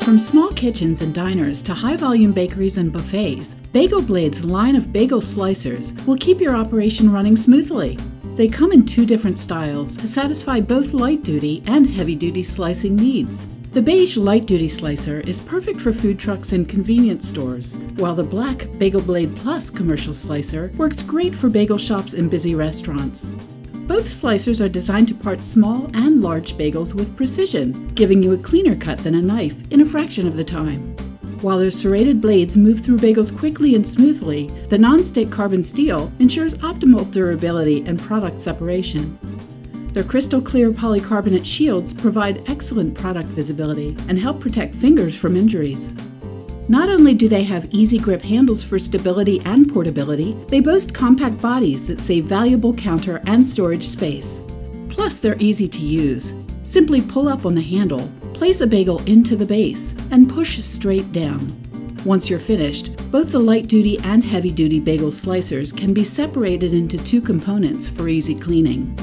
From small kitchens and diners to high-volume bakeries and buffets, Bagel Blade's line of bagel slicers will keep your operation running smoothly. They come in 2 different styles to satisfy both light-duty and heavy-duty slicing needs. The beige light-duty slicer is perfect for food trucks and convenience stores, while the black Bagel Blade Plus commercial slicer works great for bagel shops and busy restaurants. Both slicers are designed to part small and large bagels with precision, giving you a cleaner cut than a knife in a fraction of the time. While their serrated blades move through bagels quickly and smoothly, the non-stick carbon steel ensures optimal durability and product separation. Their crystal clear polycarbonate shields provide excellent product visibility and help protect fingers from injuries. Not only do they have easy grip handles for stability and portability, they boast compact bodies that save valuable counter and storage space. Plus, they're easy to use. Simply pull up on the handle, place a bagel into the base, and push straight down. Once you're finished, both the light-duty and heavy-duty bagel slicers can be separated into 2 components for easy cleaning.